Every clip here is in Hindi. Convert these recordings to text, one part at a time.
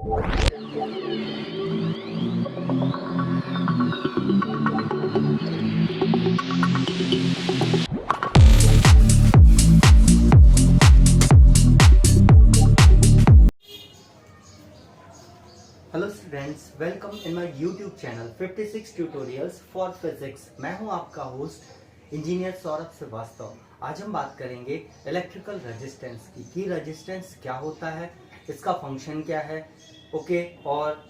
Hello students, welcome in my YouTube channel 56 tutorials for physics. मैं हूं आपका होस्ट इंजीनियर सौरभ श्रीवास्तव। आज हम बात करेंगे इलेक्ट्रिकल रेजिस्टेंस की कि रेजिस्टेंस क्या होता है, इसका फंक्शन क्या है, ओके, और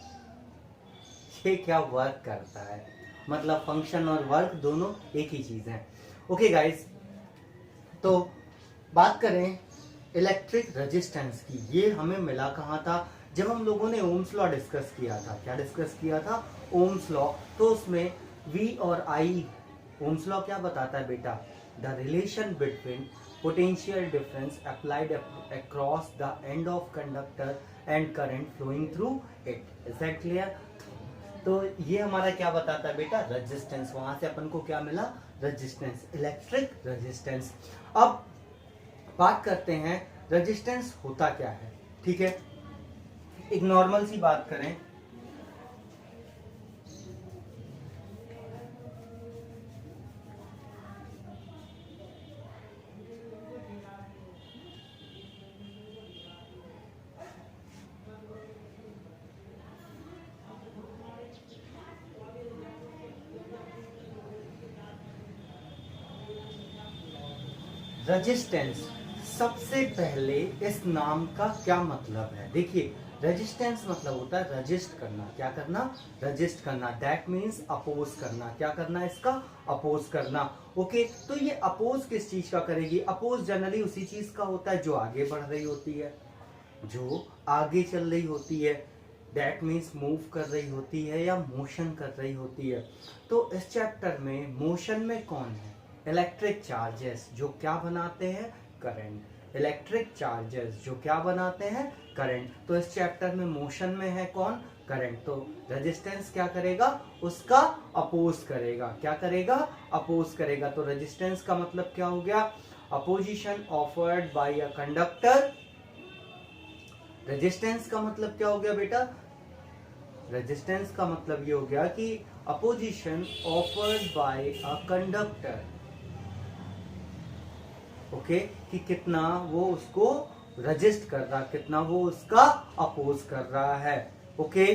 ये क्या वर्क करता है। मतलब फंक्शन और वर्क दोनों एक ही चीज है। ओके गाइस, तो बात करें इलेक्ट्रिक रेजिस्टेंस की। ये हमें मिला कहाँ था? जब हम लोगों ने ओम्स लॉ डिस्कस किया था। क्या डिस्कस किया था? Ohm's law. तो उसमें V और I, ओम्स लॉ क्या बताता है बेटा? The relation between potential difference applied across the end of conductor and current flowing through it. Is that clear? तो ये हमारा क्या बताता है बेटा? रेजिस्टेंस। वहां से अपन को क्या मिला? Resistance, electric resistance. अब बात करते हैं रेजिस्टेंस होता क्या है। ठीक है, एक नॉर्मल सी बात करें। रेजिस्टेंस, सबसे पहले इस नाम का क्या मतलब है? देखिए, रेजिस्टेंस मतलब होता है रजिस्ट करना। क्या करना? रजिस्ट करना। दैट मीन्स अपोज करना। क्या करना? इसका अपोज करना। ओके, तो ये अपोज किस चीज का करेगी? अपोज जनरली उसी चीज का होता है जो आगे बढ़ रही होती है, जो आगे चल रही होती है। दैट मीन्स मूव कर रही होती है या मोशन कर रही होती है। तो इस चैप्टर में मोशन में कौन है? इलेक्ट्रिक चार्जेस, जो क्या बनाते हैं? करंट। इलेक्ट्रिक चार्जेस जो क्या बनाते हैं? करंट। तो इस चैप्टर में मोशन में है कौन? करंट। तो रेजिस्टेंस क्या करेगा? उसका अपोज करेगा। क्या करेगा? अपोज करेगा। तो रेजिस्टेंस का मतलब क्या हो गया? Opposition offered by a conductor. Resistance का मतलब क्या हो गया बेटा? रेजिस्टेंस का मतलब ये हो गया कि opposition offered by a conductor. Okay, कि कितना वो उसको रजिस्ट कर रहा, कितना वो उसका अपोज कर रहा है। ओके,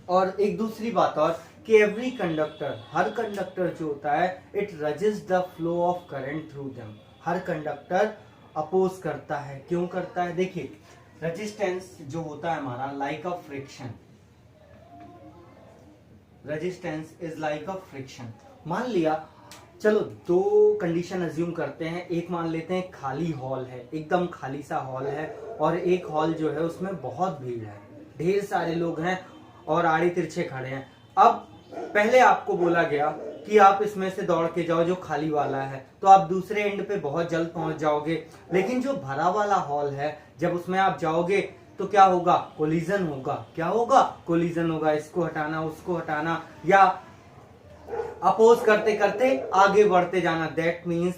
और एक दूसरी बात और कि एवरी कंडक्टर, हर कंडक्टर जो होता है, it resist the flow of current through them. हर कंडक्टर अपोज करता है। क्यों करता है? देखिए, रेजिस्टेंस जो होता है हमारा like a friction. Resistance is like a friction. मान लिया, चलो दो कंडीशन अज्यूम करते हैं। एक मान लेते हैं खाली हॉल है, एकदम खाली सा हॉल है, और एक हॉल जो है उसमें बहुत भीड़ है, ढेर सारे लोग हैं और आड़े तिरछे खड़े हैं। अब पहले आपको बोला गया कि आप इसमें से दौड़ के जाओ जो खाली वाला है, तो आप दूसरे एंड पे बहुत जल्द पहुंच जाओगे। लेकिन जो भरा वाला हॉल है, जब उसमें आप जाओगे तो क्या होगा? कोलिजन होगा। क्या होगा? कोलिजन होगा। इसको हटाना, उसको हटाना, या अपोज करते करते आगे बढ़ते जाना। दैट मीन्स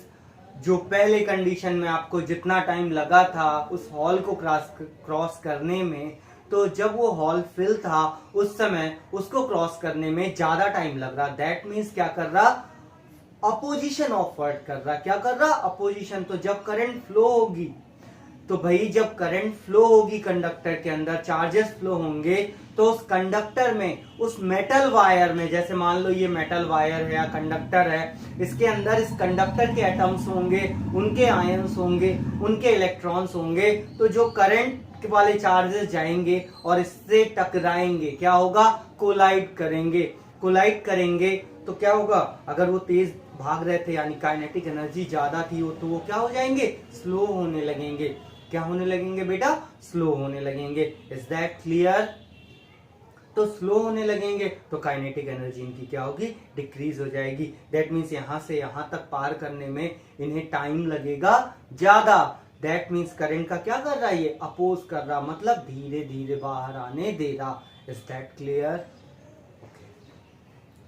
जो पहले कंडीशन में आपको जितना टाइम लगा था उस हॉल को क्रॉस करने में, तो जब वो हॉल फिल था उस समय उसको क्रॉस करने में ज्यादा टाइम लग रहा। दैट मीन्स क्या कर रहा? अपोजिशन ऑफर्ड कर रहा। क्या कर रहा? अपोजिशन। तो जब करंट फ्लो होगी, तो भाई जब करंट फ्लो होगी कंडक्टर के अंदर, चार्जेस फ्लो होंगे, तो उस कंडक्टर में, उस मेटल वायर में, जैसे मान लो ये मेटल वायर है या कंडक्टर है, इसके अंदर इस कंडक्टर के एटम्स होंगे, उनके आयंस होंगे, उनके इलेक्ट्रॉन्स होंगे। तो जो करंट वाले चार्जेस जाएंगे और इससे टकराएंगे, क्या होगा? कोलाइड करेंगे। कोलाइड करेंगे तो क्या होगा? अगर वो तेज भाग रहे थे यानी काइनेटिक एनर्जी ज्यादा थी, तो वो क्या हो जाएंगे? स्लो होने लगेंगे। क्या होने लगेंगे बेटा? स्लो होने लगेंगे। Is that clear? तो स्लो होने लगेंगे तो काइनेटिक एनर्जी इनकी क्या होगी? डिक्रीज हो जाएगी। दैट मीन्स यहां से यहां तक पार करने में इन्हें टाइम लगेगा ज्यादा। दैट मीन्स करंट का क्या कर रहा है? ये अपोज कर रहा, मतलब धीरे धीरे बाहर आने दे रहा। Is that clear?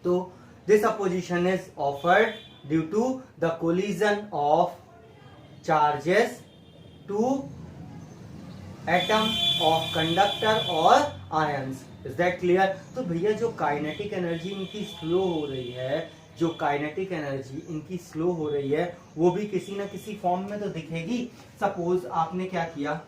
तो this opposition is offered due to the collision of charges to atom of conductor और आयंस। Is that clear? तो भैया जो काइनेटिक एनर्जी इनकी स्लो हो रही है, जो काइनेटिक एनर्जी इनकी स्लो हो रही है, वो भी किसी ना किसी फॉर्म में तो दिखेगी। सपोज आपने क्या किया,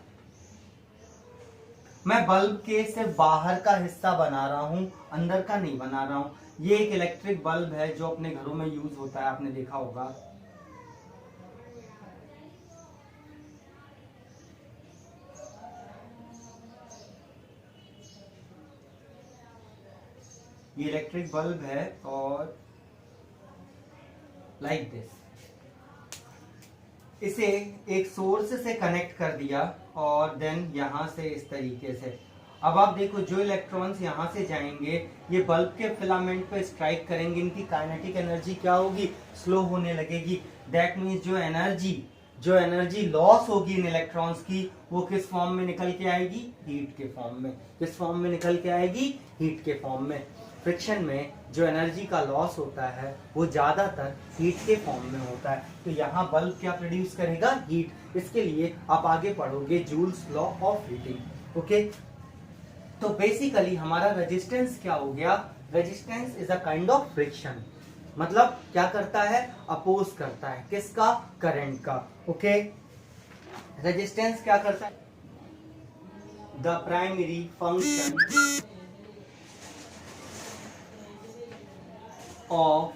मैं बल्ब के सिर्फ बाहर का हिस्सा बना रहा हूं, अंदर का नहीं बना रहा हूं। ये एक इलेक्ट्रिक बल्ब है जो अपने घरों में यूज होता है, आपने देखा होगा। ये इलेक्ट्रिक बल्ब है और लाइक दिस, इसे एक सोर्स से कनेक्ट कर दिया और देन यहां से इस तरीके से। अब आप देखो जो इलेक्ट्रॉन्स यहां से जाएंगे ये बल्ब के फिलामेंट पे स्ट्राइक करेंगे, इनकी काइनेटिक एनर्जी क्या होगी? स्लो होने लगेगी। दैट मीन्स जो एनर्जी लॉस होगी इन इलेक्ट्रॉन्स की, वो किस फॉर्म में निकल के आएगी? हीट के फॉर्म में। किस फॉर्म में निकल के आएगी? हीट के फॉर्म में। फ्रिक्शन में जो एनर्जी का लॉस होता है वो ज्यादातर हीट के फॉर्म में होता है। तो यहाँ बल्ब क्या प्रोड्यूस करेगा? हीट। इसके लिए आप आगे पढ़ोगे joules law of heating. Okay, तो बेसिकली हमारा रेजिस्टेंस क्या हो गया? Resistance is a kind of friction. मतलब क्या करता है? अपोज करता है। किसका? करंट का। ओके, रेजिस्टेंस क्या करता है? The primary function of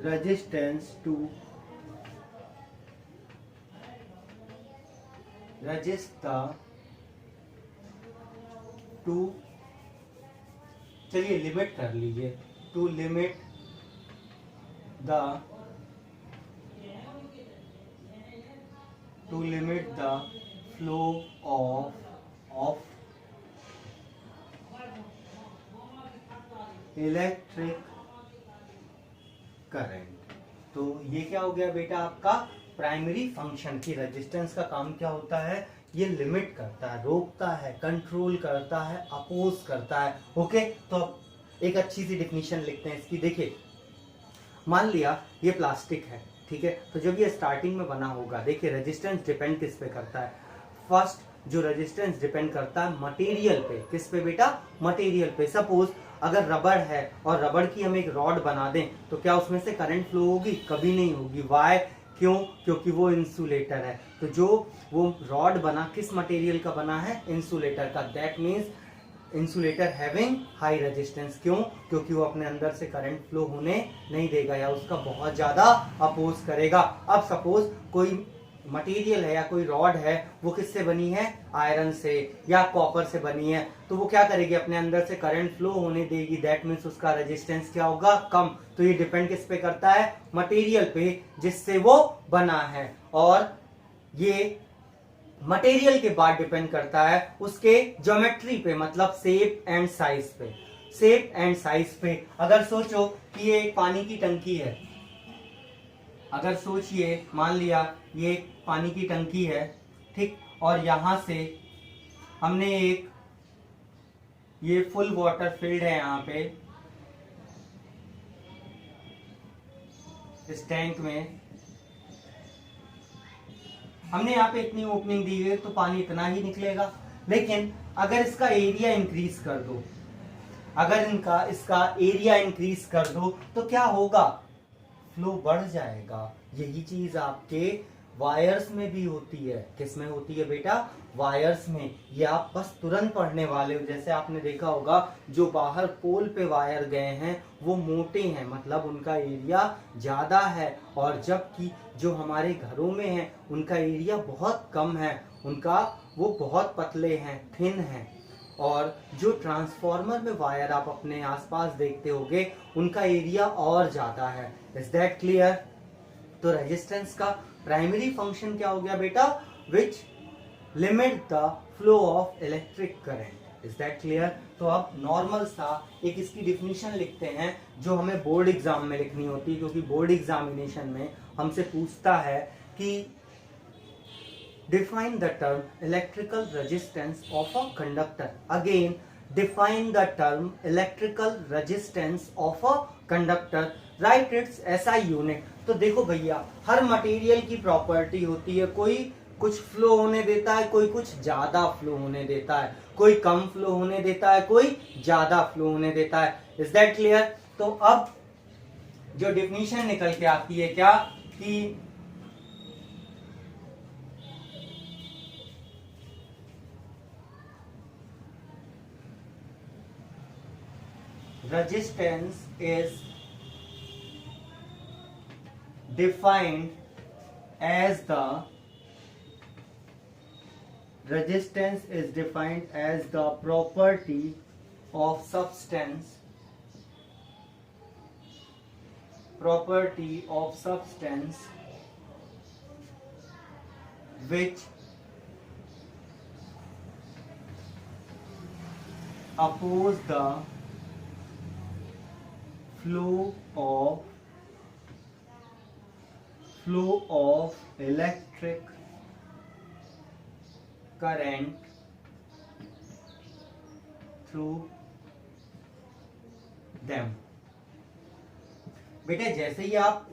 resistance to resist the to, चलिए लिमिट कर लीजिए, to limit the flow of electric current. तो ये क्या हो गया बेटा आपका? प्राइमरी फंक्शन की रेजिस्टेंस का काम क्या होता है? ये लिमिट करता है, रोकता है, कंट्रोल करता है, अपोज करता है। ओके, तो अब एक अच्छी सी डिफिनीशन लिखते हैं इसकी। देखिए, मान लिया ये प्लास्टिक है, ठीक है, तो जब ये स्टार्टिंग में बना होगा, देखिए रेजिस्टेंस डिपेंड किस पे करता है? फर्स्ट जो रेजिस्टेंस डिपेंड करता है मटेरियल पे। किस पे बेटा? मटेरियल पे। सपोज अगर रबड़ है और रबड़ की हम एक रॉड बना दें तो क्या उसमें से करंट फ्लो होगी? कभी नहीं होगी। वाई? क्यों? क्योंकि वो इंसुलेटर है। तो जो वो रॉड बना किस मटेरियल का बना है? इंसुलेटर का। That means insulator having high resistance. क्यों? क्योंकि वो अपने अंदर से करंट फ्लो होने नहीं देगा या उसका बहुत ज्यादा अपोज करेगा। अब सपोज कोई मटेरियल है या कोई रॉड है, वो किससे बनी है? आयरन से या कॉपर से बनी है, तो वो क्या करेगी? अपने अंदर से करंट फ्लो होने देगी। दैट मीन्स उसका रेजिस्टेंस क्या होगा? कम। तो ये डिपेंड किस पे करता है? मटेरियल पे जिससे वो बना है। और ये मटेरियल के बाद डिपेंड करता है उसके ज्योमेट्री पे, मतलब शेप एंड साइज पे। शेप एंड साइज पे अगर सोचो कि ये एक पानी की टंकी है, अगर सोचिए, मान लिया ये एक पानी की टंकी है, ठीक, और यहां से हमने एक, ये फुल वाटर फील्ड है यहाँ पे इस टैंक में, हमने यहाँ पे इतनी ओपनिंग दी है तो पानी इतना ही निकलेगा। लेकिन अगर इसका एरिया इंक्रीज कर दो, अगर इसका एरिया इंक्रीज कर दो तो क्या होगा? फ्लो बढ़ जाएगा। यही चीज आपके वायर्स में भी होती है। किस में होती है बेटा? वायर्स में। ये आप बस तुरंत पढ़ने वाले हो। जैसे आपने देखा होगा जो बाहर पोल पे वायर गए हैं वो मोटे हैं, मतलब उनका एरिया ज्यादा है, और जबकि जो हमारे घरों में है उनका एरिया बहुत कम है, उनका वो बहुत पतले हैं, थिन हैं। और जो ट्रांसफार्मर में वायर आप अपने आसपास देखते होंगे उनका एरिया और ज्यादा है। Is that clear? तो रेजिस्टेंस का प्राइमरी फंक्शन क्या हो गया बेटा? Which limit the flow of electric current. Is that clear? तो अब नॉर्मल सा एक इसकी डिफिनीशन लिखते हैं जो हमें बोर्ड एग्जाम में लिखनी होती है, क्योंकि बोर्ड एग्जामिनेशन में हमसे पूछता है कि define the term electrical resistance of a conductor. Again, define the term electrical resistance of a conductor. Write its SI unit. तो देखो भैया, हर मटेरियल की प्रॉपर्टी होती है, कोई कुछ फ्लो होने देता है, कोई कुछ ज्यादा फ्लो होने देता है, कोई कम फ्लो होने देता है, कोई ज्यादा फ्लो होने देता है। Is that clear? तो अब जो डिफिनीशन निकल के आती है क्या, कि resistance is defined as the property of substance which oppose the flow of electric current through them। बेटे जैसे ही आप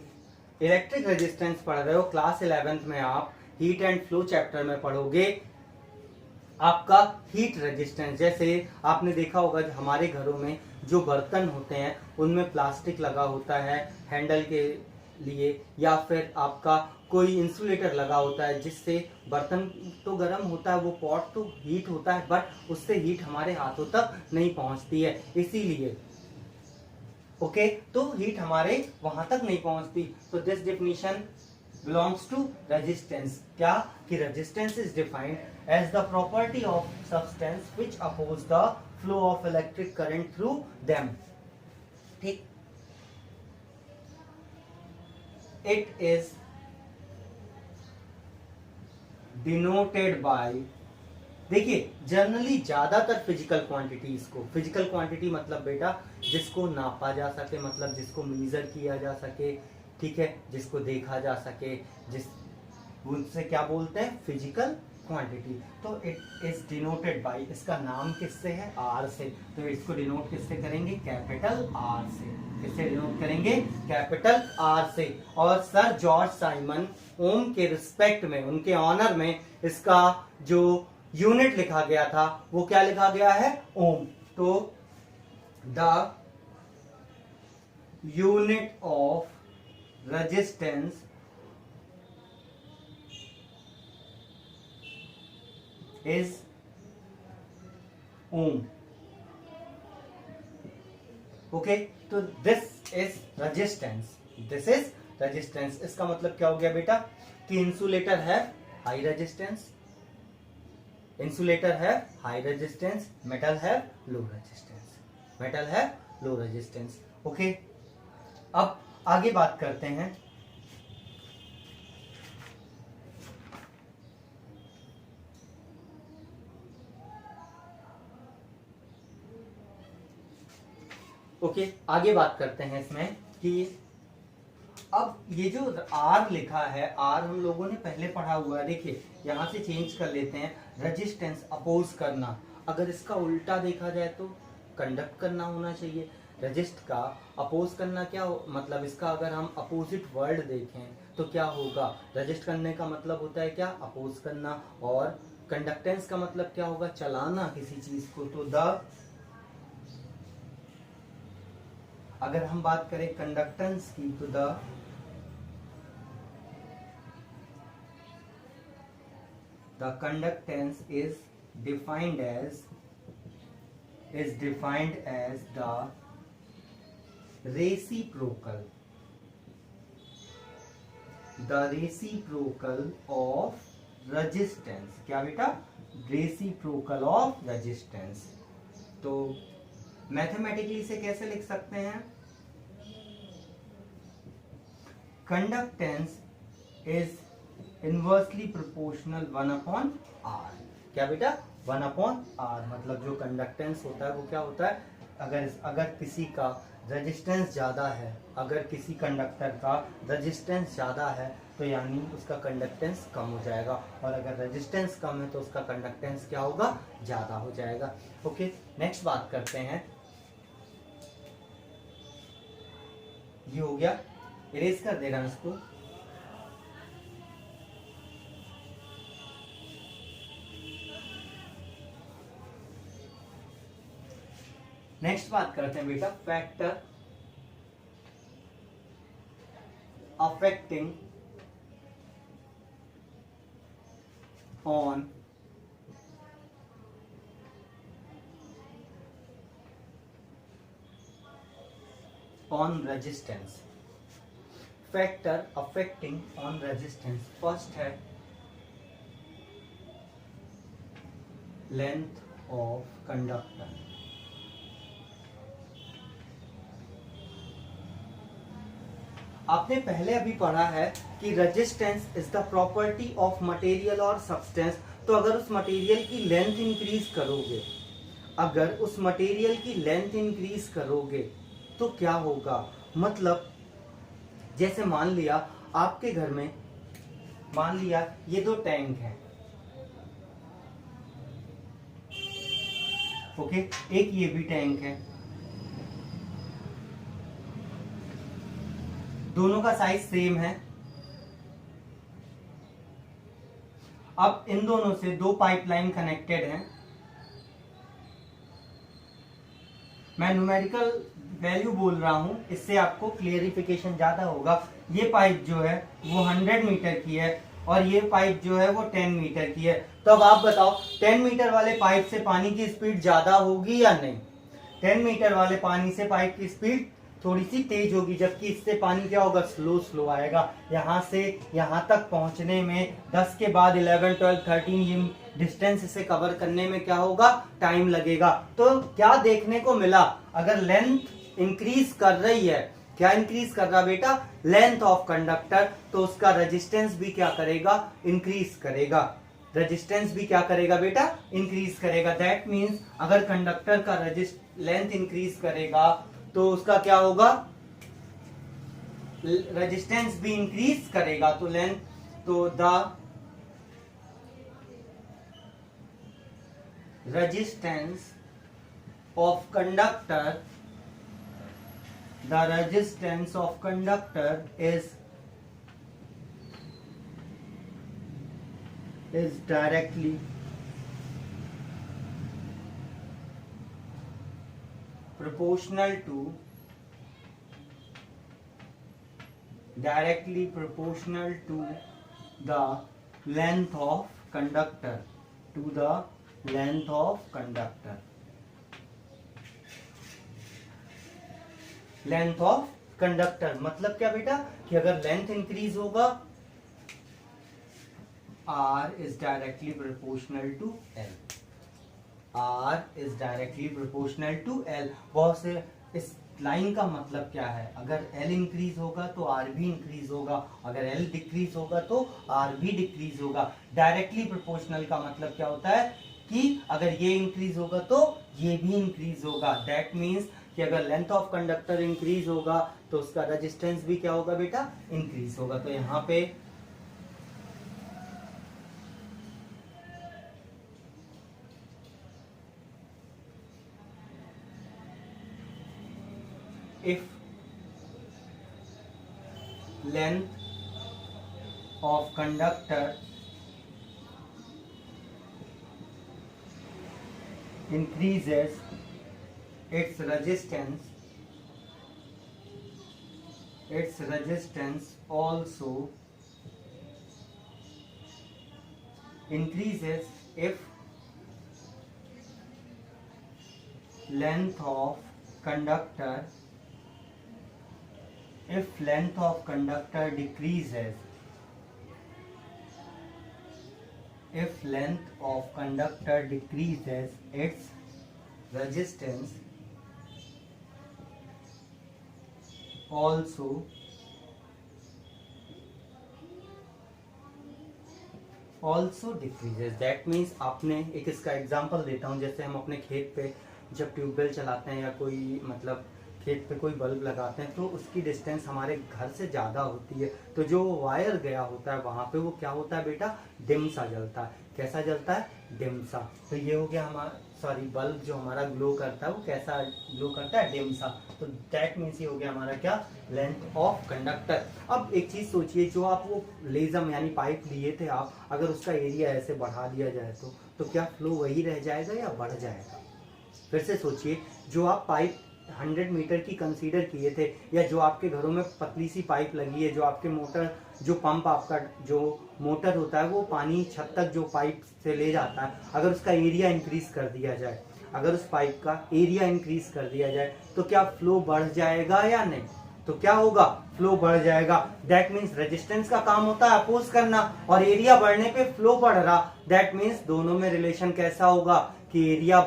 इलेक्ट्रिक रेजिस्टेंस पढ़ रहे हो, क्लास 11th में आप हीट एंड फ्लो चैप्टर में पढ़ोगे आपका हीट रेजिस्टेंस। जैसे आपने देखा होगा हमारे घरों में जो बर्तन होते हैं उनमें प्लास्टिक लगा होता है हैंडल के लिए, या फिर आपका कोई इंसुलेटर लगा होता है जिससे बर्तन तो गर्म होता है, वो पॉट तो हीट होता है, बट उससे हीट हमारे हाथों तक नहीं पहुंचती है, इसीलिए ओके तो हीट हमारे वहां तक नहीं पहुंचती। तो this definition belongs to resistance। क्या कि resistance is defined as the property of substance which oppose the flow of electric current through them। ठीक, it is denoted by, देखिए जनरली ज्यादातर फिजिकल क्वांटिटीज को, फिजिकल क्वांटिटी मतलब बेटा जिसको नापा जा सके, मतलब जिसको मेजर किया जा सके, ठीक है, जिसको देखा जा सके, जिस उनसे क्या बोलते हैं, फिजिकल क्वांटिटी। तो इट इज डिनोटेड बाय, इसका नाम किससे है, आर से, तो इसको डिनोट किससे करेंगे, कैपिटल आर से। किससे डिनोट करेंगे, कैपिटल आर से। और सर जॉर्ज साइमन ओम के रिस्पेक्ट में, उनके ऑनर में इसका जो यूनिट लिखा गया था वो क्या लिखा गया है, ओम। तो the unit of resistance is ohm। Okay तो this is resistance, this is resistance. इसका मतलब क्या हो गया बेटा कि इंसुलेटर है हाई रेजिस्टेंस, इंसुलेटर है हाई रेजिस्टेंस, मेटल है लो रेजिस्टेंस, मेटल है लो रेजिस्टेंस। ओके अब आगे बात करते हैं। ओके आगे बात करते हैं इसमें कि अब ये जो आर लिखा है, आर हम लोगों ने पहले पढ़ा हुआ है, देखिए यहां से चेंज कर लेते हैं, रेजिस्टेंस अपोज करना, अगर इसका उल्टा देखा जाए तो कंडक्ट करना होना चाहिए। रजिस्ट का अपोज करना क्या मतलब, इसका अगर हम अपोजिट वर्ड देखें तो क्या होगा, रजिस्ट करने का मतलब होता है क्या, अपोज करना, और कंडक्टेंस का मतलब क्या होगा, चलाना किसी चीज को। तो द, अगर हम बात करें कंडक्टेंस की तो the conductance is defined as the reciprocal of resistance। क्या बेटा, reciprocal of resistance। तो मैथमेटिकली से कैसे लिख सकते हैं, conductance is inversely proportional 1/r। क्या बेटा, 1/r, मतलब जो कंडक्टेंस होता है वो क्या होता है, अगर किसी का रेजिस्टेंस ज्यादा है, अगर किसी कंडक्टर का रेजिस्टेंस ज्यादा है तो यानी उसका कंडक्टेंस कम हो जाएगा, और अगर रेजिस्टेंस कम है तो उसका कंडक्टेंस क्या होगा, ज्यादा हो जाएगा। ओके नेक्स्ट बात करते हैं, ये हो गया इरेज कर देना इसको। नेक्स्ट बात करते हैं बेटा factor affecting on resistance। Factor affecting on resistance, first है लेंथ ऑफ कंडक्टर। आपने पहले अभी पढ़ा है कि resistance is the property of material और सब्सटेंस। तो अगर उस मटेरियल की लेंथ इंक्रीज करोगे, अगर उस मटेरियल की लेंथ इंक्रीज करोगे तो क्या होगा, मतलब जैसे मान लिया आपके घर में, मान लिया ये दो टैंक हैं, ओके, एक ये भी टैंक है, दोनों का साइज सेम है। अब इन दोनों से दो पाइपलाइन कनेक्टेड हैं। मैं न्यूमेरिकल वैल्यू बोल रहा हूं, इससे आपको क्लियरिफिकेशन ज्यादा होगा। ये पाइप जो है वो 100 मीटर की है और ये पाइप जो है वो 10 मीटर की है। तो अब आप बताओ 10 मीटर वाले पाइप से पानी की स्पीड ज्यादा होगी या नहीं? 10 मीटर वाले पानी से पाइप की स्पीड थोड़ी सी तेज होगी, जबकि इससे पानी क्या होगा, स्लो स्लो आएगा। यहाँ से यहाँ तक पहुंचने में 10 के बाद 11, 12, 13 ये डिस्टेंस इसे कवर करने में क्या होगा, टाइम लगेगा। तो क्या देखने को मिला, अगर लेंथ इंक्रीज कर रही है, क्या इंक्रीज कर रहा बेटा, लेंथ ऑफ कंडक्टर, तो उसका रेजिस्टेंस भी क्या करेगा, इंक्रीज करेगा। रेजिस्टेंस भी क्या करेगा बेटा, इंक्रीज करेगा। दैट मीन्स अगर कंडक्टर का लेंथ इंक्रीज करेगा तो उसका क्या होगा, रेजिस्टेंस भी इंक्रीज करेगा। तो लेंथ, तो the resistance of conductor, the resistance of conductor is directly proportional to the length of conductor, to the length of conductor, length of conductor. मतलब क्या बेटा, कि अगर लेंथ इंक्रीज होगा, R is directly proportional to L, R is directly proportional to L। बहुत से इस लाइन का मतलब क्या है, अगर L इंक्रीज होगा तो R भी इंक्रीज होगा, अगर L डिक्रीज होगा तो R भी डिक्रीज होगा। डायरेक्टली प्रोपोर्शनल का मतलब क्या होता है कि अगर ये इंक्रीज होगा तो ये भी इंक्रीज होगा। दैट मीन्स कि अगर लेंथ ऑफ कंडक्टर इंक्रीज होगा तो उसका रेजिस्टेंस भी क्या होगा बेटा, इंक्रीज होगा। तो यहां पे if length of conductor increases, its resistance also increases if length of conductor decreases, if length of conductor decreases, its resistance also decreases। That means आपने एक इसका एग्जांपल देता हूं, जैसे हम अपने खेत पे जब ट्यूबवेल चलाते हैं या कोई मतलब खेत पे कोई बल्ब लगाते हैं तो उसकी डिस्टेंस हमारे घर से ज़्यादा होती है, तो जो वायर गया होता है वहाँ पे वो क्या होता है बेटा, डिम सा जलता है। कैसा जलता है, डिम सा। तो ये हो गया हमारा, सॉरी, बल्ब जो हमारा ग्लो करता है वो कैसा ग्लो करता है, डिम सा। तो दैट मीन्स ये हो गया हमारा क्या, लेंथ ऑफ कंडक्टर। अब एक चीज सोचिए, जो आप वो लेजम यानी पाइप लिए थे आप, अगर उसका एरिया ऐसे बढ़ा दिया जाए तो क्या फ्लो वही रह जाएगा या बढ़ जाएगा? फिर से सोचिए, जो आप पाइप 100 मीटर की कंसीडर किए थे, या जो आपके घरों में पतली सी पाइप लगी है, जो आपके मोटर, जो पंप आपका जो मोटर होता है वो पानी छत तक जो पाइप से ले जाता है, अगर उसका एरिया इंक्रीज कर दिया जाए, अगर उस पाइप का एरिया इंक्रीज कर दिया जाए तो क्या फ्लो बढ़ जाएगा या नहीं? तो क्या होगा, फ्लो बढ़ जाएगा। दैट मीन्स रेजिस्टेंस का काम होता है अपोज करना, और एरिया बढ़ने पे फ्लो बढ़ रहा, दैट मीन्स दोनों में रिलेशन कैसा होगा कि एरिया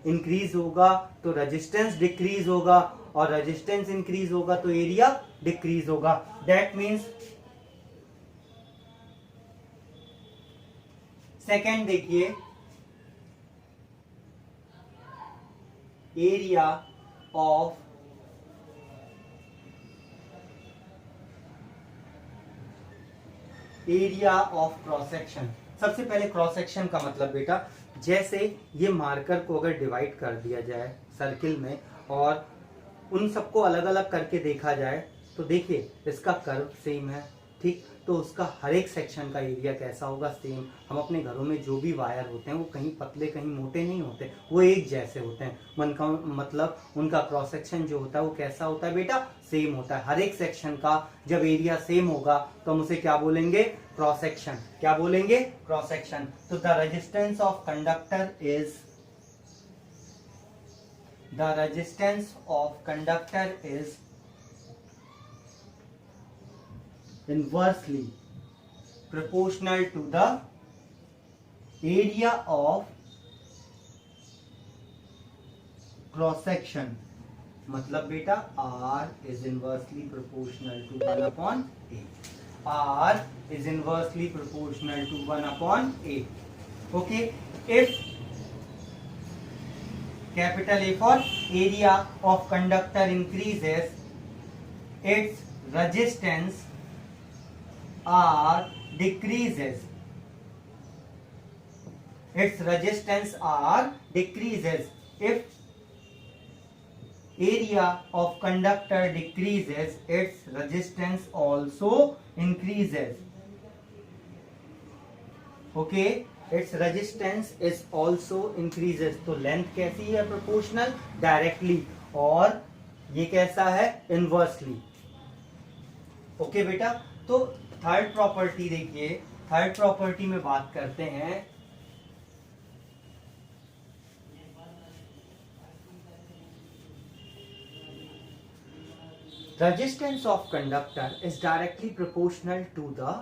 इंक्रीज होगा तो रेजिस्टेंस डिक्रीज होगा, और रेजिस्टेंस इंक्रीज होगा तो एरिया डिक्रीज होगा। दैट मीन्स सेकेंड देखिए, एरिया ऑफ क्रॉस सेक्शन। सबसे पहले क्रॉस सेक्शन का मतलब बेटा, जैसे ये मार्कर को अगर डिवाइड कर दिया जाए सर्किल में और उन सबको अलग अलग करके देखा जाए तो देखिए इसका कर्व सेम है, ठीक, तो उसका हर एक सेक्शन का एरिया कैसा होगा, सेम। हम अपने घरों में जो भी वायर होते हैं वो कहीं पतले कहीं मोटे नहीं होते, वो एक जैसे होते हैं। मन का मतलब उनका क्रॉस सेक्शन जो होता है वो कैसा होता है बेटा, सेम होता है। हर एक सेक्शन का जब एरिया सेम होगा तो हम उसे क्या बोलेंगे, क्रॉस सेक्शन। क्या बोलेंगे, क्रॉस सेक्शन। तो the resistance of conductor is inversely proportional to the area of cross section। मतलब बेटा R is inversely proportional to 1 upon A। R is inversely proportional to 1 upon A। Okay, if capital A for area of conductor increases, its resistance R decreases। Its resistance R decreases if area of conductor decreases, its resistance also increases। Okay, its resistance is also increases। तो लेंथ कैसी है, प्रोपोर्शनल, डायरेक्टली, और ये कैसा है, इनवर्सली। ओके बेटा, तो थर्ड प्रॉपर्टी देखिए, थर्ड प्रॉपर्टी में बात करते हैं resistance of conductor is directly proportional to the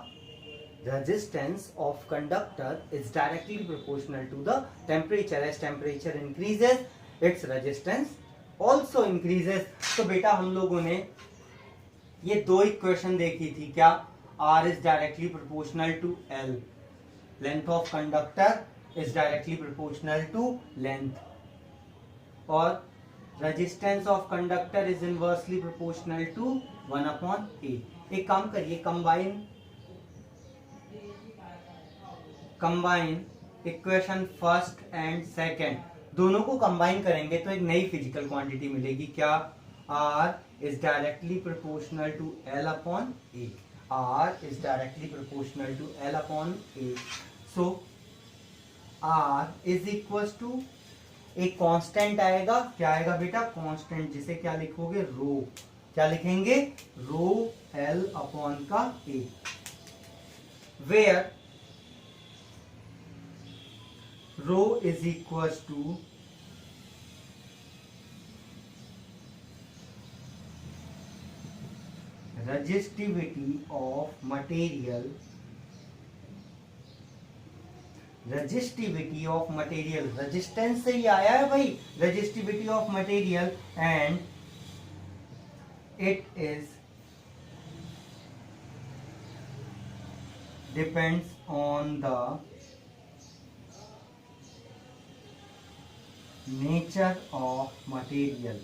temperature। as temperature increases, its resistance also increases। तो बेटा हम लोगों ने ये दो इक्वेशन देखी थी, क्या, R is directly proportional to L, length of conductor is directly proportional to length, और resistance of conductor is inversely proportional to 1 upon A। एक काम करिए, combine equation first and second, दोनों को कंबाइन करेंगे तो एक नई फिजिकल क्वांटिटी मिलेगी, क्या, R is directly proportional to L upon A। R is directly proportional to L upon A। So R is equals to, एक कांस्टेंट आएगा, क्या आएगा बेटा, कांस्टेंट, जिसे क्या लिखोगे, रो। क्या लिखेंगे, रो L अपॉन का A, where rho is equals to resistivity of material, resistance से ही आया है भाई, resistivity of material, and it is depends on the nature of material.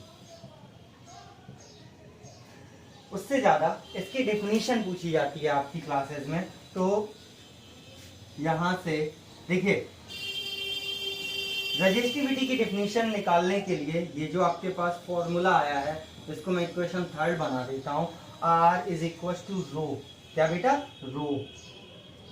उससे ज्यादा इसकी डेफिनेशन पूछी जाती है आपकी क्लासेस में। तो यहां से देखिए, रेजिस्टिविटी की डेफिनेशन निकालने के लिए ये जो आपके पास फॉर्मूला आया है, इसको मैं इक्वेशन थर्ड बना देता हूं। R इज इक्वल टू रो, क्या बेटा, रो,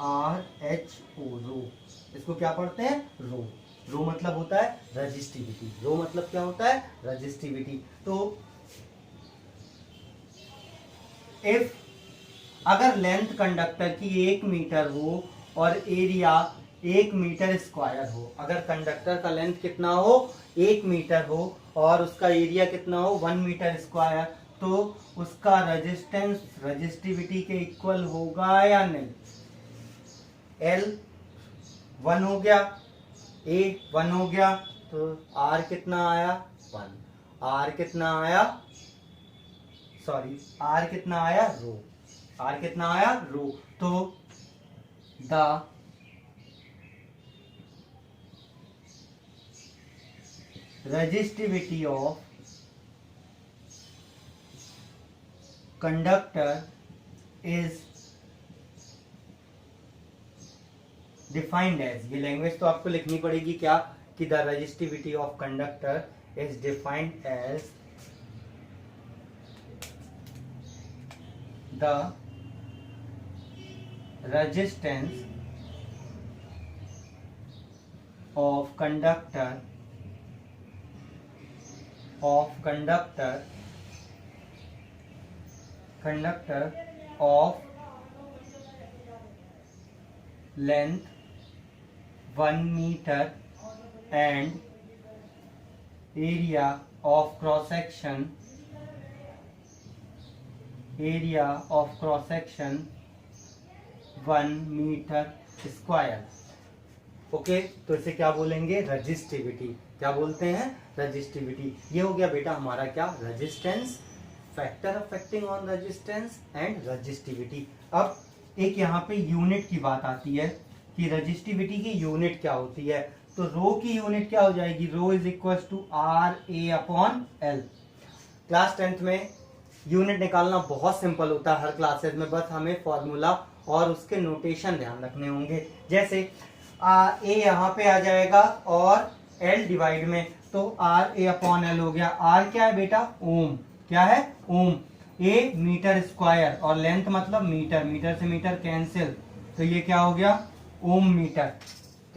RHO, रो। इसको क्या पढ़ते हैं, रो। रो मतलब होता है रेजिस्टिविटी। रो मतलब क्या होता है, रेजिस्टिविटी। तो इफ अगर लेंथ कंडक्टर की 1 मीटर हो और एरिया 1 मीटर स्क्वायर हो, अगर कंडक्टर का लेंथ कितना हो, 1 मीटर हो और उसका एरिया कितना हो, 1 मीटर स्क्वायर, तो उसका रेजिस्टेंस रेजिस्टिविटी के इक्वल होगा या नहीं। L 1 हो गया, A 1 हो गया, तो R कितना आया, 1। R कितना आया, सॉरी, R कितना आया, रो। R कितना आया, रो। तो the resistivity of conductor is defined as, ये लैंग्वेज तो आपको लिखनी पड़ेगी क्या, कि the resistivity of conductor is defined as the resistance of conductor of length 1 meter and area of cross section 1 metre square. Okay, तो इसे क्या बोलेंगे, रेजिस्टिविटी। क्या बोलते हैं, रेजिस्टिविटी। ये हो गया बेटा हमारा क्या, resistance, factor affecting on resistance and resistivity. अब एक यहाँ पे यूनिट की बात आती है कि रेजिस्टिविटी की यूनिट क्या होती है। तो रो की यूनिट क्या हो जाएगी, rho is equal to RA/L। Class 10th में यूनिट निकालना बहुत सिंपल होता है हर क्लासेस में, बस हमें फॉर्मूला और उसके नोटेशन ध्यान रखने होंगे। जैसे A यहाँ पे आ जाएगा और L डिवाइड में, तो RA/L हो गया। R क्या है बेटा, ओम, क्या है, ओम। A मीटर स्क्वायर और लेंथ मतलब मीटर, मीटर से मीटर कैंसिल, तो ये क्या हो गया, ओम मीटर।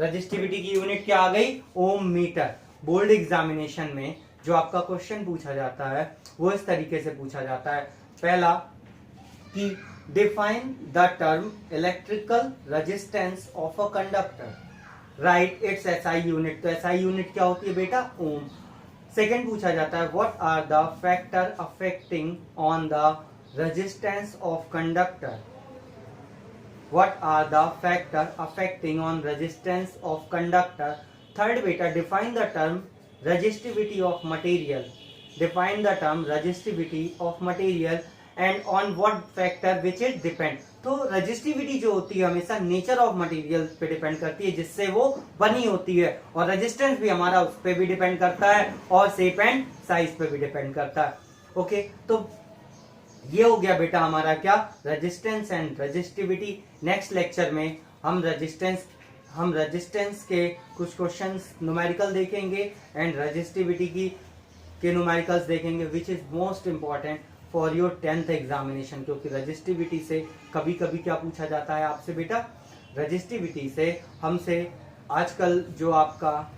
रेजिस्टिविटी की यूनिट क्या आ गई, ओम मीटर। बोर्ड एग्जामिनेशन में जो आपका क्वेश्चन पूछा जाता है वो इस तरीके से पूछा जाता है। पहला कि define the term electrical resistance of a conductor, write its SI unit. तो SI यूनिट क्या होती है बेटा, ओम। सेकेंड पूछा जाता है what are the factor affecting on the resistance of conductor, what are the factor affecting on resistance of conductor। third beta define the term resistivity of material, define the term resistivity of material and on what factor which it depend। तो रेजिस्टिविटी जो होती है हमेशा नेचर ऑफ मटेरियल पे डिपेंड करती है जिससे वो बनी होती है, और रेजिस्टेंस भी हमारा उस पे भी डिपेंड करता है और शेप एंड साइज पे भी डिपेंड करता है। ओके, तो ये हो गया बेटा हमारा क्या, resistance and resistivity. Next lecture में हम रेजिस्टेंस के कुछ क्वेश्चंस न्यूमेरिकल देखेंगे एंड रेजिस्टिविटी के न्यूमेरिकल्स देखेंगे, which is most important for your 10th examination. क्योंकि रेजिस्टिविटी से कभी कभी क्या पूछा जाता है आपसे बेटा, रेजिस्टिविटी से हमसे आजकल जो आपका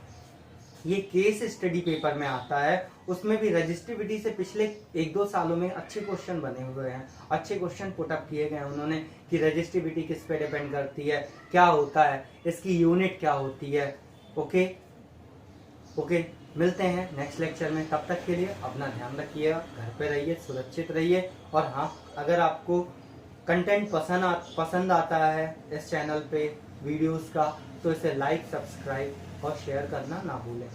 ये केस स्टडी पेपर में आता है उसमें भी रेजिस्टिविटी से पिछले 1-2 सालों में अच्छे क्वेश्चन बने हुए हैं, अच्छे क्वेश्चन पुटअप किए गए हैं उन्होंने कि रेजिस्टिविटी किस पे डिपेंड करती है, क्या होता है, इसकी यूनिट क्या होती है। ओके, मिलते हैं नेक्स्ट लेक्चर में। तब तक के लिए अपना ध्यान रखिएगा, घर पे रहिए, सुरक्षित रहिए। और हाँ, अगर आपको कंटेंट पसंद आता है इस चैनल पे वीडियोस का, तो इसे लाइक, सब्सक्राइब और शेयर करना ना भूलें।